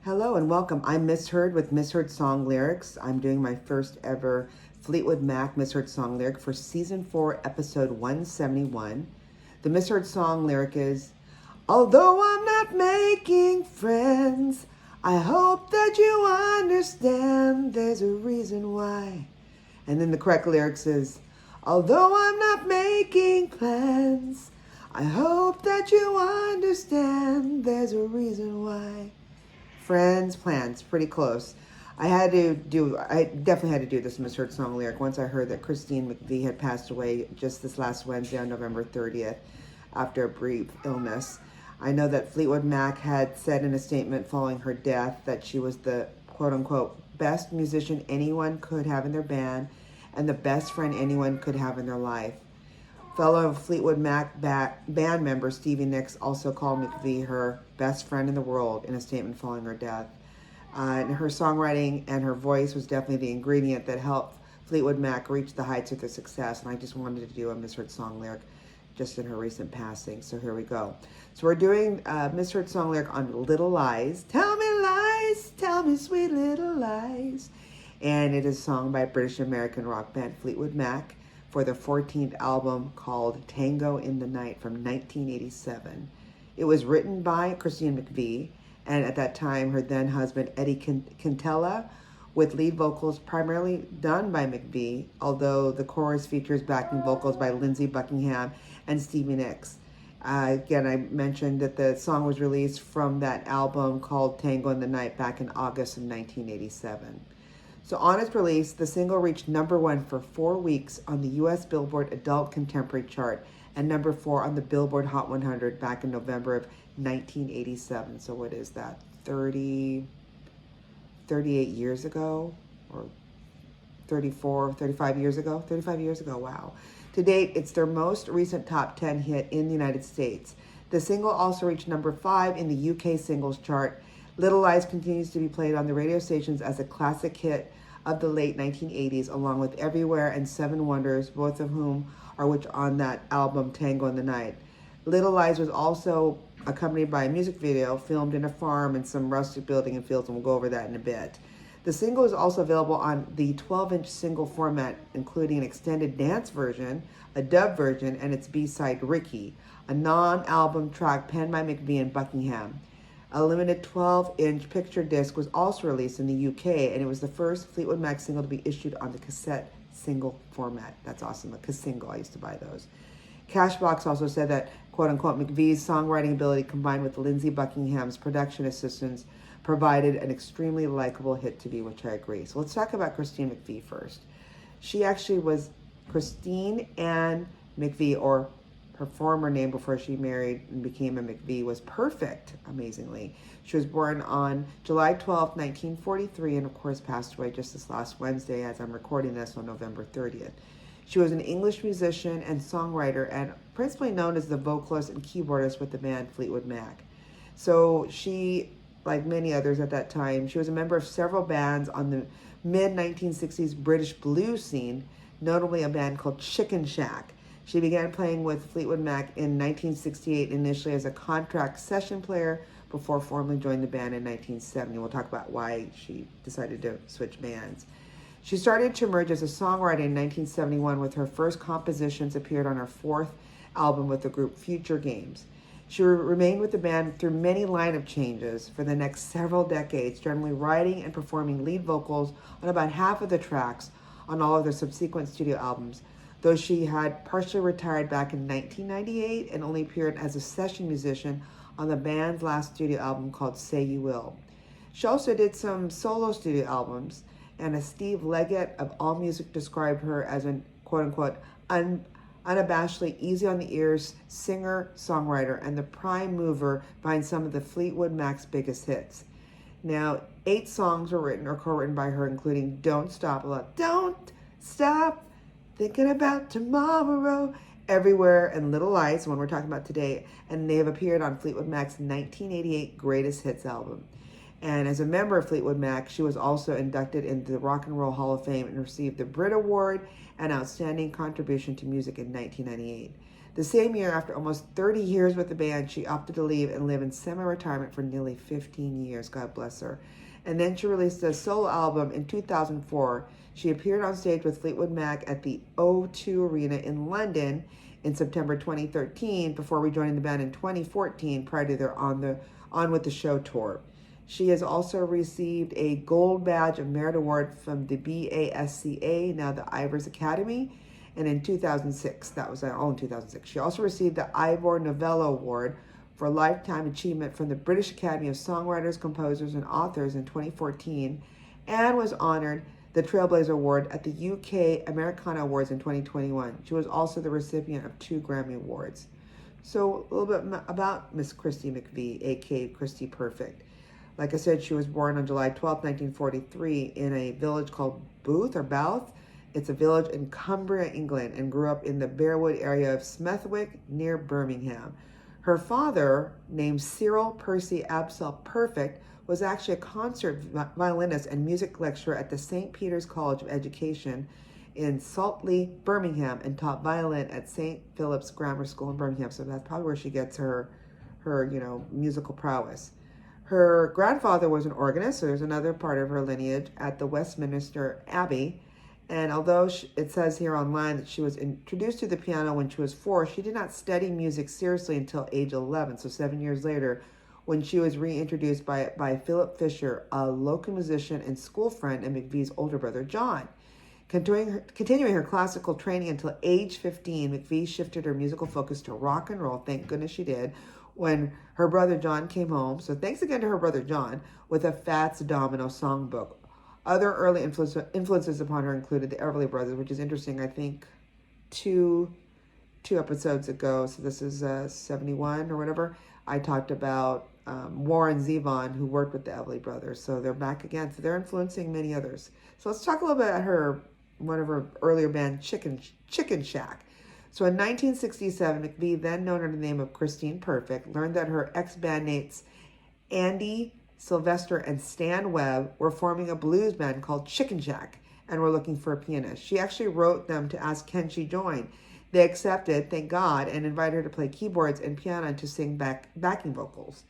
Hello and welcome. I'm Misheard with Misheard Song Lyrics. I'm doing my first ever Fleetwood Mac Misheard Song Lyric for Season 4, Episode 171. The Misheard Song Lyric is, although I'm not making friends, I hope that you understand there's a reason why. And then the correct lyrics is, although I'm not making plans, I hope that you understand there's a reason why. Friends, plans, pretty close. I definitely had to do this misheard song lyric once I heard that Christine McVie had passed away just this last Wednesday on November 30th after a brief illness. I know that Fleetwood Mac had said in a statement following her death that she was the quote-unquote best musician anyone could have in their band and the best friend anyone could have in their life. Fellow Fleetwood Mac band member Stevie also called McVie her best friend in the world in a statement following her death. And her songwriting and her voice was definitely the ingredient that helped Fleetwood Mac reach the heights of their success. And I just wanted to do a misheard song lyric just in her recent passing. So here we go. So we're doing a misheard song lyric on Little Lies. Tell me sweet little lies. And it is sung by British American rock band Fleetwood Mac for their 14th album called Tango in the Night from 1987. It was written by Christine McVie, and at that time her then husband Eddie Quintella, with lead vocals primarily done by McVie, although the chorus features backing vocals by Lindsey, Buckingham, and Stevie Nicks. Again, I mentioned that the song was released from that album called Tango in the Night back in August of 1987. So on its release, the single reached number 1 for 4 weeks on the U.S. Billboard Adult Contemporary chart and number 4 on the Billboard Hot 100 back in November of 1987. So what is that, 38 years ago? Or 35 years ago? 35 years ago, wow. To date, it's their most recent top 10 hit in the United States. The single also reached number 5 in the UK singles chart. Little Lies continues to be played on the radio stations as a classic hit of the late 1980s, along with Everywhere and Seven Wonders, both of whom are which on that album Tango in the Night. Little Lies was also accompanied by a music video filmed in a farm and some rustic building and fields, and we'll go over that in a bit. The single is also available on the 12-inch single format, including an extended dance version, a dub version, and its B-side Ricky, a non-album track penned by McVie and Buckingham. A limited 12-inch picture disc was also released in the UK, and it was the first Fleetwood Mac single to be issued on the cassette single format. That's awesome, a Cassingle. I used to buy those. Cashbox also said that, quote-unquote, McVie's songwriting ability combined with Lindsey Buckingham's production assistance provided an extremely likable hit to be, which I agree. So let's talk about Christine McVie first. She actually was Christine Ann McVie, or her former name before she married and became a McVie was Perfect, amazingly. She was born on July 12, 1943, and of course passed away just this last Wednesday as I'm recording this on November 30th. She was an English musician and songwriter and principally known as the vocalist and keyboardist with the band Fleetwood Mac. So she, like many others at that time, she was a member of several bands on the mid-1960s British blues scene, notably a band called Chicken Shack. She began playing with Fleetwood Mac in 1968, initially as a contract session player, before formally joining the band in 1970. We'll talk about why she decided to switch bands. She started to emerge as a songwriter in 1971 with her first compositions appeared on her 4th album with the group Future Games. She remained with the band through many lineup changes for the next several decades, generally writing and performing lead vocals on about half of the tracks on all of their subsequent studio albums, though she had partially retired back in 1998 and only appeared as a session musician on the band's last studio album called Say You Will. She also did some solo studio albums, and as Steve Leggett of AllMusic described her as an quote-unquote unabashedly easy on the ears singer, songwriter, and the prime mover behind some of the Fleetwood Mac's biggest hits. Now, 8 songs were written or co-written by her, including Don't Stop, Don't Stop Thinking About Tomorrow, Everywhere, and Little Lies, one we're talking about today, and they have appeared on Fleetwood Mac's 1988 Greatest Hits album. And as a member of Fleetwood Mac, she was also inducted into the Rock and Roll Hall of Fame and received the Brit Award and Outstanding Contribution to Music in 1998. The same year, after almost 30 years with the band, she opted to leave and live in semi-retirement for nearly 15 years. God bless her. And then she released a solo album in 2004. She appeared on stage with Fleetwood Mac at the O2 Arena in London in September 2013 before rejoining the band in 2014 prior to their On With the Show tour. She has also received a Gold Badge of Merit Award from the BASCA, now the Ivors Academy, and in 2006, that was all in 2006. She also received the Ivor Novello Award for Lifetime Achievement from the British Academy of Songwriters, Composers, and Authors in 2014, and was honored the Trailblazer Award at the UK Americana Awards in 2021. She was also the recipient of 2 Grammy Awards. So a little bit about Miss Christine McVie, aka Christy Perfect. Like I said, she was born on July 12, 1943 in a village called Booth. It's a village in Cumbria, England, and grew up in the Bearwood area of Smethwick near Birmingham. Her father, named Cyril Percy Absol Perfect, was actually a concert violinist and music lecturer at the St. Peter's College of Education in Saltley, Birmingham, and taught violin at St. Philip's Grammar School in Birmingham. So that's probably where she gets her musical prowess. Her grandfather was an organist, so there's another part of her lineage at the Westminster Abbey. And although it says here online that she was introduced to the piano when she was 4, she did not study music seriously until age 11, so 7 years later, when she was reintroduced by Philip Fisher, a local musician and school friend, and McVie's older brother, John. Continuing her classical training until age 15, McVie shifted her musical focus to rock and roll, thank goodness she did, when her brother John came home. So thanks again to her brother John, with a Fats Domino songbook. Other early influences upon her included the Everly Brothers, which is interesting. I think two episodes ago, so this is 71 or whatever, I talked about Warren Zevon, who worked with the Everly Brothers. So they're back again. So they're influencing many others. So let's talk a little bit about one of her earlier band, Chicken Shack. So in 1967, McVie, then known under the name of Christine Perfect, learned that her ex-bandmates Andy Sylvester and Stan Webb were forming a blues band called Chicken Shack and were looking for a pianist. She actually wrote them to ask, can she join? They accepted, thank God, and invited her to play keyboards and piano and to sing backing vocals.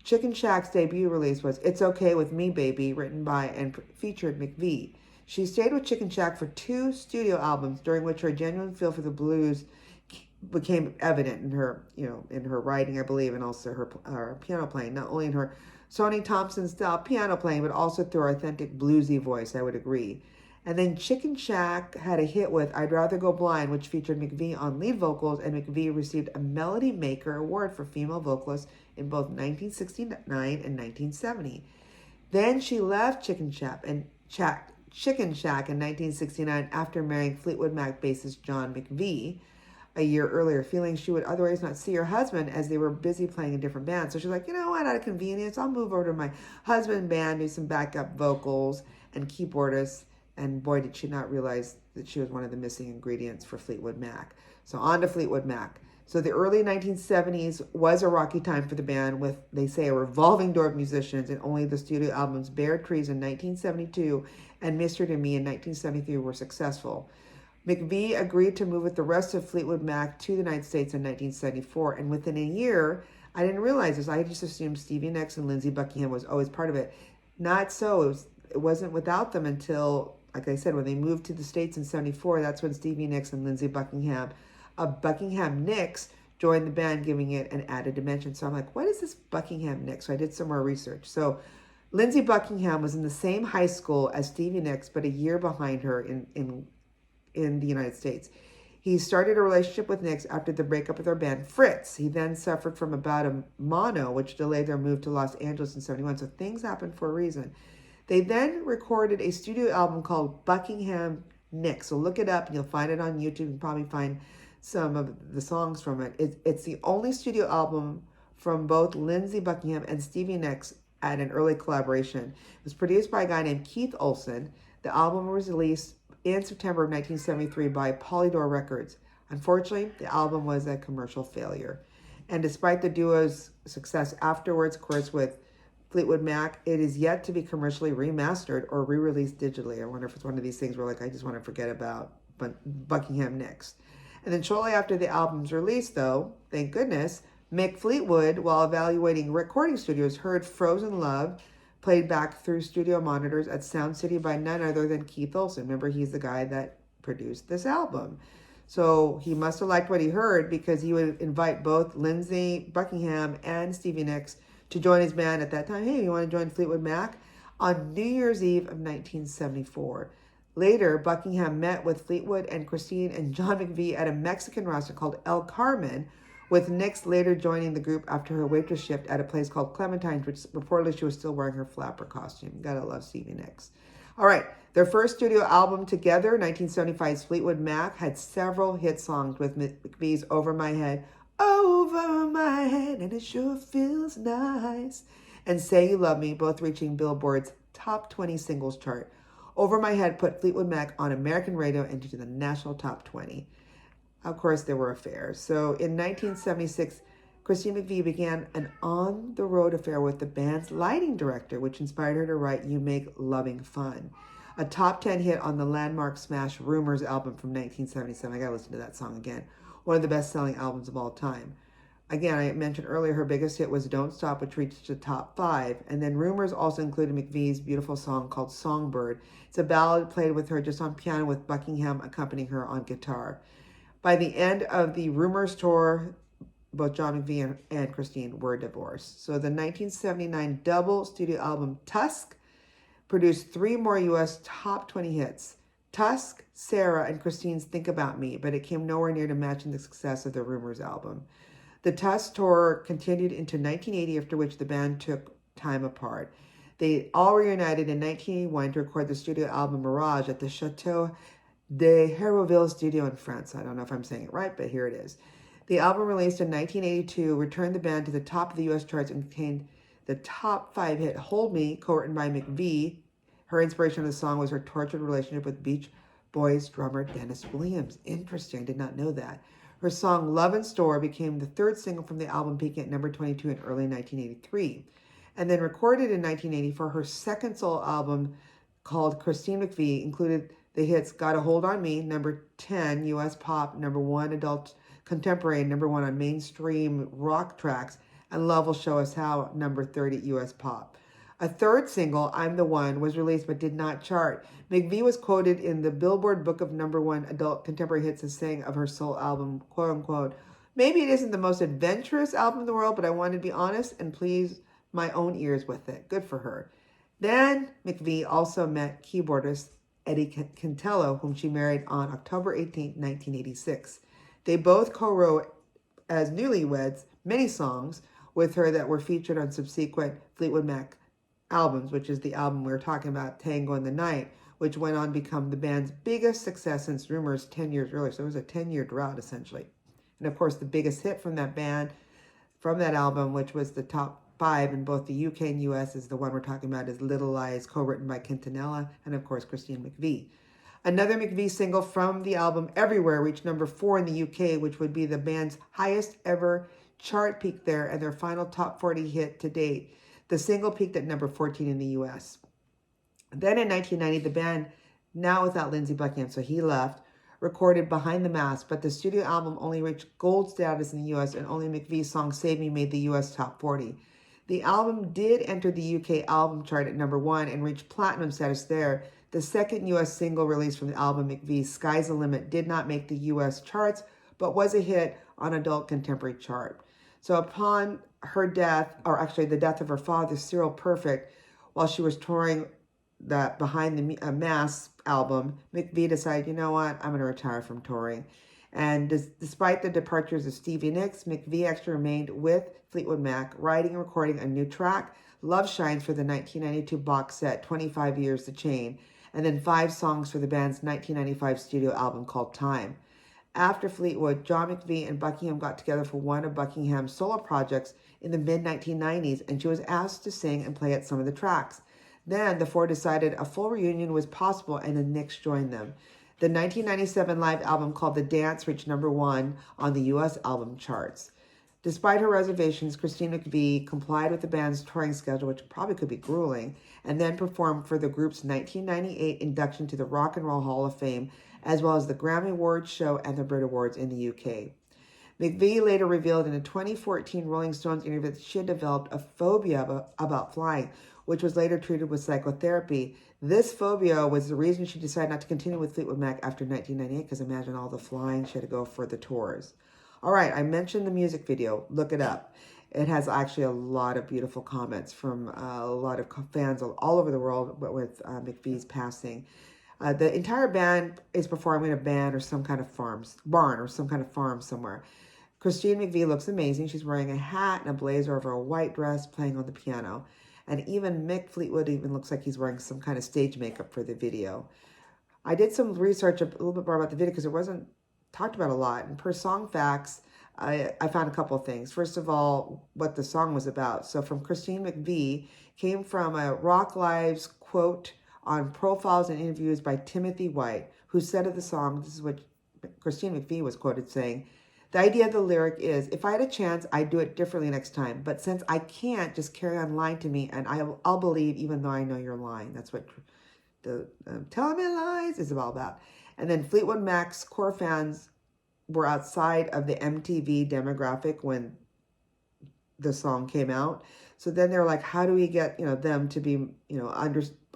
Chicken Shack's debut release was It's Okay With Me, Baby, written by and featured McVie. She stayed with Chicken Shack for 2 studio albums, during which her genuine feel for the blues became evident in her, in her writing, I believe, and also her piano playing, not only in her Sonny Thompson-style piano playing, but also through her authentic bluesy voice, I would agree. And then Chicken Shack had a hit with I'd Rather Go Blind, which featured McVie on lead vocals, and McVie received a Melody Maker Award for female vocalists in both 1969 and 1970. Then she left Chicken Shack in 1969 after marrying Fleetwood Mac bassist John McVie a year earlier, feeling she would otherwise not see her husband as they were busy playing in different bands. So she's like, you know what, out of convenience, I'll move over to my husband's band, do some backup vocals and keyboardists. And boy, did she not realize that she was one of the missing ingredients for Fleetwood Mac. So on to Fleetwood Mac. So the early 1970s was a rocky time for the band with, they say, a revolving door of musicians, and only the studio albums Bare Trees in 1972 and Misheard in Me in 1973 were successful. McVie agreed to move with the rest of Fleetwood Mac to the United States in 1974, and within a year, I didn't realize this, I just assumed Stevie Nicks and Lindsey Buckingham was always part of it. Not so. It wasn't without them until, like I said, when they moved to the States in 74, that's when Stevie Nicks and Lindsey Buckingham of Buckingham Nicks joined the band, giving it an added dimension. So I'm like, what is this Buckingham Nicks? So I did some more research. So Lindsey Buckingham was in the same high school as Stevie Nicks, but a year behind her in the United States. He started a relationship with Nicks after the breakup of their band Fritz. He then suffered from a bout of mono, which delayed their move to Los Angeles in 71. So things happened for a reason. They then recorded a studio album called Buckingham Nicks. So look it up and you'll find it on YouTube. You can probably find some of the songs from it. It's the only studio album from both Lindsey Buckingham and Stevie Nicks at an early collaboration. It was produced by a guy named Keith Olsen. The album was released in September of 1973 by Polydor Records. Unfortunately, the album was a commercial failure. And despite the duo's success afterwards, of course, with Fleetwood Mac, it is yet to be commercially remastered or re-released digitally. I wonder if it's one of these things where, like, I just want to forget about Buckingham Nicks. And then shortly after the album's release, though, thank goodness, Mick Fleetwood, while evaluating recording studios, heard Frozen Love played back through studio monitors at Sound City by none other than Keith Olsen. Remember, he's the guy that produced this album. So he must have liked what he heard, because he would invite both Lindsey Buckingham and Stevie Nicks to join his band at that time. Hey, you want to join Fleetwood Mac? On New Year's Eve of 1974. Later, Buckingham met with Fleetwood and Christine and John McVie at a Mexican restaurant called El Carmen, with Nicks later joining the group after her waitress shift at a place called Clementine's, which reportedly she was still wearing her flapper costume. Gotta love Stevie Nicks. All right, their first studio album together, 1975's Fleetwood Mac, had several hit songs, with McVie's Over My Head, Over My Head, and It Sure Feels Nice, and Say You Love Me, both reaching Billboard's top 20 singles chart. Over My Head put Fleetwood Mac on American radio and into the national top 20. Of course, there were affairs. So in 1976, Christine McVie began an on-the-road affair with the band's lighting director, which inspired her to write You Make Loving Fun, a top 10 hit on the landmark smash Rumors album from 1977. I gotta listen to that song again. One of the best-selling albums of all time. Again, I mentioned earlier her biggest hit was Don't Stop, which reached the top 5. And then Rumors also included McVie's beautiful song called Songbird. It's a ballad played with her just on piano, with Buckingham accompanying her on guitar. By the end of the Rumors tour, both John McVie and Christine were divorced. So the 1979 double studio album Tusk produced 3 more U.S. top 20 hits. Tusk, Sarah, and Christine's Think About Me, but it came nowhere near to matching the success of the Rumors album. The Tusk tour continued into 1980, after which the band took time apart. They all reunited in 1981 to record the studio album Mirage at the Chateau de Hérouville studio in France. I don't know if I'm saying it right, but here it is. The album, released in 1982, returned the band to the top of the U.S. charts and contained the top 5 hit Hold Me, co-written by McVie. Her inspiration of the song was her tortured relationship with Beach Boys drummer Dennis Williams. Interesting, did not know that. Her song Love in Store became the 3rd single from the album, peaking at number 22 in early 1983. And then recorded in 1984, her second solo album, called Christine McVie, included the hits Got a Hold on Me, number 10 U.S. pop, number 1 adult contemporary, number 1 on mainstream rock tracks, and Love Will Show Us How, number 30 U.S. pop. A third single, I'm the One, was released but did not chart. McVie was quoted in the Billboard Book of number 1 adult contemporary hits as saying of her solo album, quote unquote, maybe it isn't the most adventurous album in the world, but I wanted to be honest and please my own ears with it. Good for her. Then McVie also met keyboardist Eddie Cantello, whom she married on October 18, 1986. They both co-wrote as newlyweds many songs with her that were featured on subsequent Fleetwood Mac albums, which is the album we were talking about, Tango in the Night, which went on to become the band's biggest success since Rumors 10 years earlier. So it was a 10-year drought, essentially. And of course, the biggest hit from that band, from that album, which was the top 5 in both the UK and US, is the one we're talking about, is Little Lies, co-written by Quintanilla and, of course, Christine McVie. Another McVie single from the album, Everywhere, reached number 4 in the UK, which would be the band's highest ever chart peak there and their final top 40 hit to date. The single peaked at number 14 in the US. Then in 1990, the band, now without Lindsey Buckingham, so he left, recorded Behind the Mask, but the studio album only reached gold status in the US, and only McVie's song Save Me made the US top 40. The album did enter the UK album chart at number 1 and reached platinum status there. The second US single released from the album, McVie's Sky's the Limit, did not make the US charts, but was a hit on adult contemporary chart. So upon her death, or actually the death of her father, Cyril Perfect, while she was touring that Behind the Mask album, McVie decided, you know what, I'm going to retire from touring. And despite the departures of Stevie Nicks, McVie actually remained with Fleetwood Mac, writing and recording a new track, Love Shines, for the 1992 box set, 25 Years to Chain, and then 5 songs for the band's 1995 studio album called Time. After Fleetwood, John McVie and Buckingham got together for one of Buckingham's solo projects in the mid-1990s, and she was asked to sing and play at some of the tracks. Then the four decided a full reunion was possible, and then Nicks joined them. The 1997 live album called The Dance reached number 1 on the U.S. album charts. Despite her reservations, Christine McVie complied with the band's touring schedule, which probably could be grueling, and then performed for the group's 1998 induction to the Rock and Roll Hall of Fame, as well as the Grammy Awards show and the Brit Awards in the UK. McVie later revealed in a 2014 Rolling Stones interview that she had developed a phobia about flying, which was later treated with psychotherapy. This phobia was the reason she decided not to continue with Fleetwood Mac after 1998, because imagine all the flying she had to go for the tours. All right, I mentioned the music video. Look it up. It has actually a lot of beautiful comments from a lot of fans all over the world with McVie's passing. The entire band is performing in a band or some kind of barn or some kind of farm somewhere. Christine McVie looks amazing. She's wearing a hat and a blazer over a white dress, playing on the piano. And even Mick Fleetwood even looks like he's wearing some kind of stage makeup for the video. I did some research a little bit more about the video because it wasn't talked about a lot. And per Song Facts, I found a couple of things. First of all, what the song was about. So from Christine McVie, came from a Rock Live's quote on profiles and interviews by Timothy White, who said of the song, this is what Christine McVie was quoted saying, "The idea of the lyric is, if I had a chance, I'd do it differently next time. But since I can't, just carry on lying to me, and I'll believe even though I know you're lying." That's what the Tell Me Lies is all about. And then Fleetwood Mac's core fans were outside of the MTV demographic when the song came out. So then they're like, how do we get, them to be,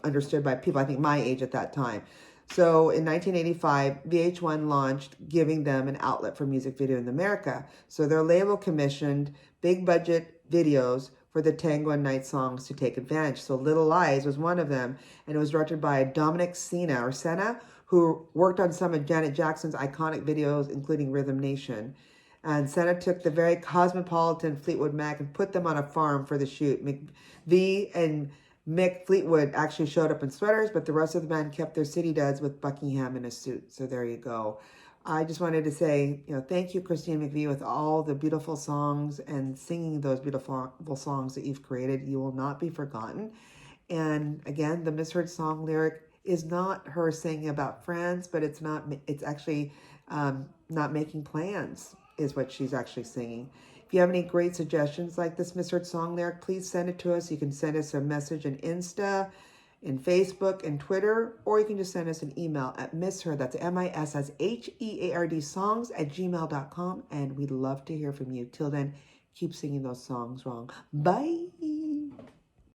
understood by people, I think my age at that time. So in 1985, VH1 launched, giving them an outlet for music video in America. So their label commissioned big budget videos for the Tango and Night songs to take advantage. So Little Lies was one of them, and it was directed by Dominic Sena, who worked on some of Janet Jackson's iconic videos, including Rhythm Nation. And Sena took the very cosmopolitan Fleetwood Mac and put them on a farm for the shoot. McVie and Mick Fleetwood actually showed up in sweaters, but the rest of the band kept their city duds with Buckingham in a suit. So there you go. I just wanted to say, thank you, Christine McVie, with all the beautiful songs and singing those beautiful songs that you've created. You will not be forgotten. And again, the misheard song lyric is not her singing about friends, but it's actually not making plans is what she's actually singing. If you have any great suggestions like this misheard song lyric, please send it to us. You can send us a message in Insta, in Facebook, and Twitter, or you can just send us an email at misheard, that's MISSHEARD songs@gmail.com, and we'd love to hear from you. Till then, keep singing those songs wrong. Bye.